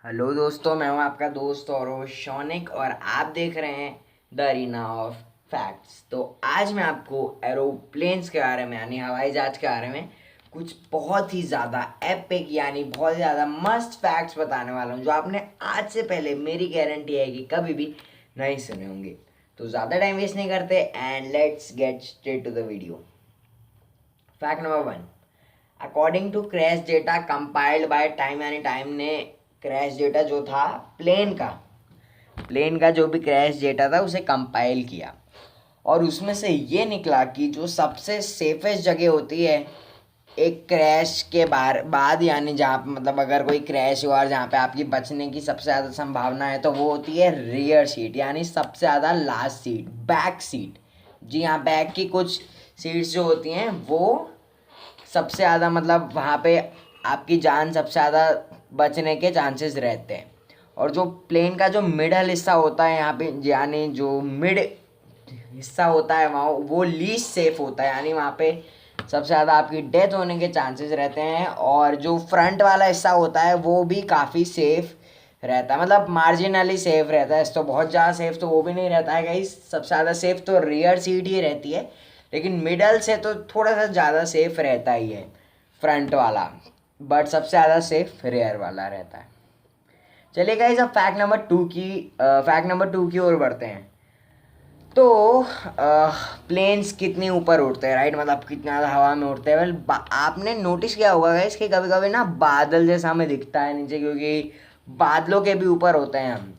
Hello दोस्तों, मैं हूं आपका दोस्त और शौनिक और आप देख रहे हैं द अरीना ऑफ फैक्ट्स। तो आज मैं आपको एरोप्लेन्स के बारे में यानी हवाई जहाज के बारे में कुछ बहुत ही ज़्यादा एपिक यानी बहुत ही ज़्यादा मस्त फैक्ट्स बताने वाला हूं जो आपने आज से पहले मेरी गारंटी है कि कभी भी नहीं सुने होंगे। तो ज़्यादा टाइम वेस्ट नहीं करते and let's get straight to the video. Fact number 1, according to crash data compiled by Time यानी टाइम ने क्रैश डेटा जो था प्लेन का जो भी क्रैश डेटा था उसे कंपाइल किया और उसमें से ये निकला कि जो सबसे सेफेस्ट जगह होती है एक क्रैश के बाद यानी जहाँ पे मतलब अगर कोई क्रैश हुआ और जहाँ पे आपकी बचने की सबसे ज़्यादा संभावना है तो वो होती है रियर सीट यानी सबसे ज़्यादा लास्ट सीट, बैक सीट। जी हाँ, बैक की कुछ सीट्स जो होती हैं वो सबसे ज़्यादा मतलब वहाँ पे आपकी जान सबसे ज़्यादा बचने के चांसेस रहते हैं। और जो प्लेन का जो मिडल हिस्सा होता है यहाँ पे यानी जो मिड हिस्सा होता है वहाँ वो लीस्ट सेफ होता है यानी वहाँ पे सबसे ज़्यादा आपकी डेथ होने के चांसेस रहते हैं। और जो फ्रंट वाला हिस्सा होता है वो भी काफ़ी सेफ रहता है, मतलब मार्जिनली सेफ रहता है। तो बहुत ज़्यादा सेफ तो वो भी नहीं रहता है गाइस, सबसे ज़्यादा सेफ तो रियर सीट ही रहती है, लेकिन मिडल से तो थोड़ा सा ज़्यादा सेफ रहता ही है फ्रंट वाला, बट सबसे ज़्यादा सेफ रेयर वाला रहता है। चलिए गाइस, अब फैक्ट नंबर टू की ओर बढ़ते हैं। तो प्लेन्स कितनी ऊपर उड़ते हैं, राइट, मतलब कितना हवा में उड़ते हैं। वेल आपने नोटिस किया होगा गाइस कि कभी कभी ना बादल जैसा हमें दिखता है नीचे, क्योंकि बादलों के भी ऊपर होते हैं हम।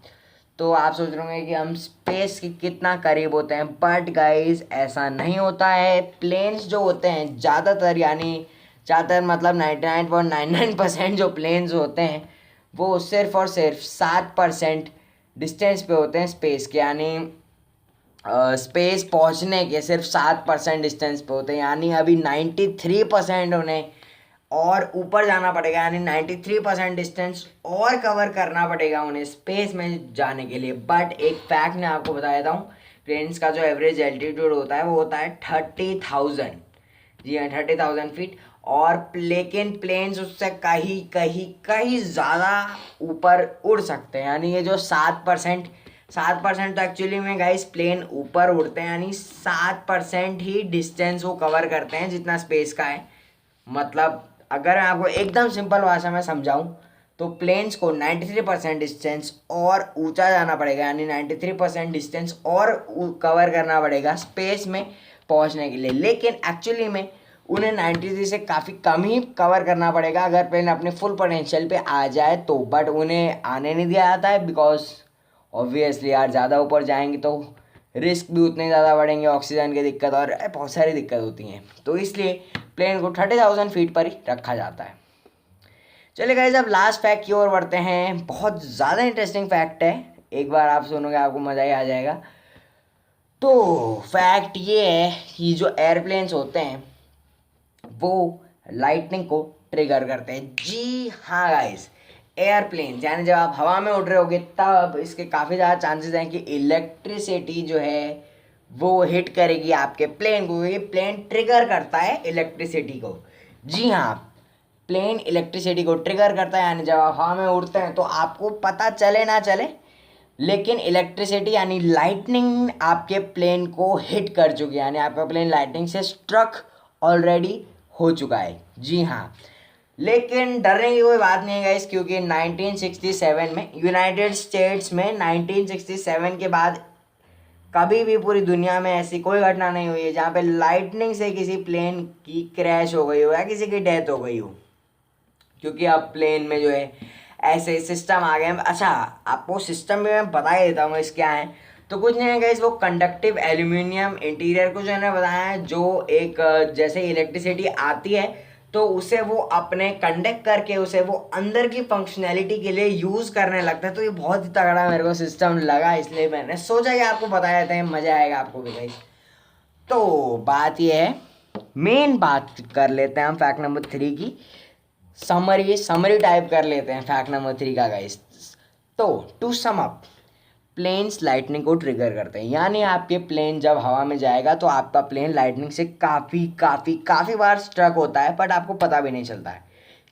तो आप सोच रहे होंगे कि हम स्पेस के कितना करीब होते हैं, बट गाइस ऐसा नहीं होता है। प्लेन्स जो होते हैं ज़्यादातर मतलब 99.99% जो प्लेन्स होते हैं वो सिर्फ और सिर्फ 7% डिस्टेंस पे होते हैं स्पेस के, यानी स्पेस पहुंचने के सिर्फ 7% डिस्टेंस पे होते हैं। यानी अभी 93% उन्हें और ऊपर जाना पड़ेगा, यानी 93% डिस्टेंस और कवर करना पड़ेगा उन्हें स्पेस में जाने के लिए। बट एक फैक्ट मैं आपको बता देता हूँ, प्लेन्स का जो एवरेज एल्टीट्यूड होता है वो होता है 30,000। जी हाँ, 30,000 फीट। और लेकिन प्लेन्स उससे कहीं कहीं कहीं ज़्यादा ऊपर उड़ सकते हैं, यानी ये जो 7% तो एक्चुअली में गाइस प्लेन ऊपर उड़ते हैं, यानी 7% ही डिस्टेंस वो कवर करते हैं जितना स्पेस का है। मतलब अगर मैं आपको एकदम सिंपल भाषा में समझाऊं तो प्लेन्स को 93% डिस्टेंस और ऊंचा जाना पड़ेगा, यानी 93% डिस्टेंस और कवर करना पड़ेगा स्पेस में पहुंचने के लिए। लेकिन एक्चुअली में उन्हें 93 से काफ़ी कम ही कवर करना पड़ेगा अगर प्लेन अपने फुल पोटेंशियल पे आ जाए तो। बट उन्हें आने नहीं दिया जाता है बिकॉज ऑब्वियसली यार ज़्यादा ऊपर जाएंगे तो रिस्क भी उतने ज़्यादा बढ़ेंगे, ऑक्सीजन की दिक्कत और बहुत सारी दिक्कत होती हैं, तो इसलिए प्लेन को 30,000 फीट पर ही रखा जाता है। चलिए गाइस, अब लास्ट फैक्ट की ओर बढ़ते हैं। बहुत ज़्यादा इंटरेस्टिंग फैक्ट है, एक बार आप सुनोगे आपको मज़ा ही आ जाएगा। तो फैक्ट ये है कि जो एयरप्लेन्स होते हैं वो लाइटनिंग को ट्रिगर करते हैं। जी हाँ गाइस, एयरप्लेन्स यानी जब आप हवा में उड़ रहे होगे तब इसके काफ़ी ज़्यादा चांसेस हैं कि इलेक्ट्रिसिटी जो है वो हिट करेगी आपके प्लेन को। ये प्लेन ट्रिगर करता है इलेक्ट्रिसिटी को। जी हाँ, प्लेन इलेक्ट्रिसिटी को ट्रिगर करता है, यानी जब आप हवा में उड़ते हैं तो आपको पता चले ना चले लेकिन इलेक्ट्रिसिटी यानी लाइटनिंग आपके प्लेन को हिट कर चुकी है, यानी आपका प्लेन लाइटनिंग से स्ट्रक ऑलरेडी हो चुका है। जी हाँ, लेकिन डरने की कोई बात नहीं है गाइस, क्योंकि 1967 में यूनाइटेड स्टेट्स में 1967 के बाद कभी भी पूरी दुनिया में ऐसी कोई घटना नहीं हुई है जहाँ पे लाइटनिंग से किसी प्लेन की क्रैश हो गई हो या किसी की डेथ हो गई हो, क्योंकि अब प्लेन में जो है ऐसे सिस्टम आ गए हैं। अच्छा, आपको सिस्टम भी मैं बता ही देता हूँ इस क्या है। तो कुछ नहीं है गाइस, वो कंडक्टिव एल्यूमिनियम इंटीरियर को जो है बताया है, जो एक जैसे इलेक्ट्रिसिटी आती है तो उसे वो अपने कंडक्ट करके उसे वो अंदर की फंक्शनैलिटी के लिए यूज़ करने लगता है। तो ये बहुत ही तगड़ा मेरे को सिस्टम लगा, इसलिए मैंने सोचा कि आपको बता देते हैं, मज़ा आएगा आपको भी गाइस। तो बात ये है, मेन बात कर लेते हैं हम फैक्ट नंबर 3 की। समरी टाइप कर लेते हैं फैक्ट नंबर 3 का गाइस। तो to sum up, planes lightning को ट्रिगर करते हैं, यानी आपके प्लेन जब हवा में जाएगा तो आपका प्लेन लाइटनिंग से काफ़ी काफ़ी काफ़ी बार स्ट्रक होता है बट आपको पता भी नहीं चलता है।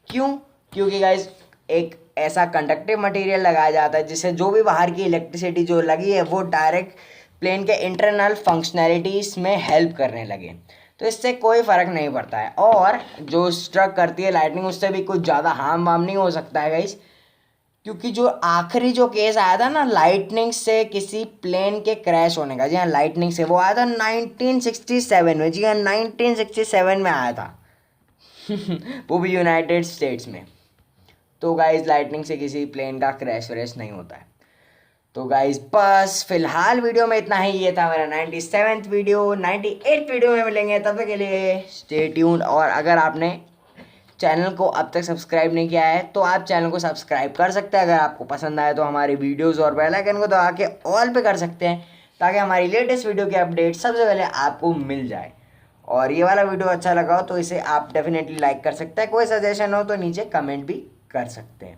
क्यों? क्योंकि गाइस एक ऐसा कंडक्टिव मटेरियल लगाया जाता है जिससे जो भी बाहर की इलेक्ट्रिसिटी जो लगी है वो डायरेक्ट प्लेन के इंटरनल फंक्शनैलिटीज़ में हेल्प करने लगे। तो इससे कोई फ़र्क नहीं पड़ता है, और जो स्ट्रक करती है लाइटनिंग उससे भी कुछ ज़्यादा हार्म वार्म नहीं हो सकता है गाइस, क्योंकि जो आखिरी जो केस आया था ना लाइटनिंग से किसी प्लेन के क्रैश होने का, जी हाँ लाइटनिंग से, वो आया था 1967 में। जी हाँ 1967 में आया था वो भी यूनाइटेड स्टेट्स में। तो गाइस लाइटनिंग से किसी प्लेन का क्रैश व्रैश नहीं होता है। तो गाइस बस फिलहाल वीडियो में इतना ही। ये था मेरा 97th वीडियो। 98th वीडियो में मिलेंगे, तब तक के लिए स्टे ट्यून्ड। और अगर आपने चैनल को अब तक सब्सक्राइब नहीं किया है तो आप चैनल को सब्सक्राइब कर सकते हैं। अगर आपको पसंद आए तो हमारी वीडियोस और बेल आइकन को दबा के ऑल पे कर सकते हैं, ताकि हमारी लेटेस्ट वीडियो की अपडेट सबसे पहले आपको मिल जाए। और ये वाला वीडियो अच्छा लगा हो तो इसे आप डेफिनेटली लाइक कर सकते हैं। कोई सजेशन हो तो नीचे कमेंट भी कर सकते हैं।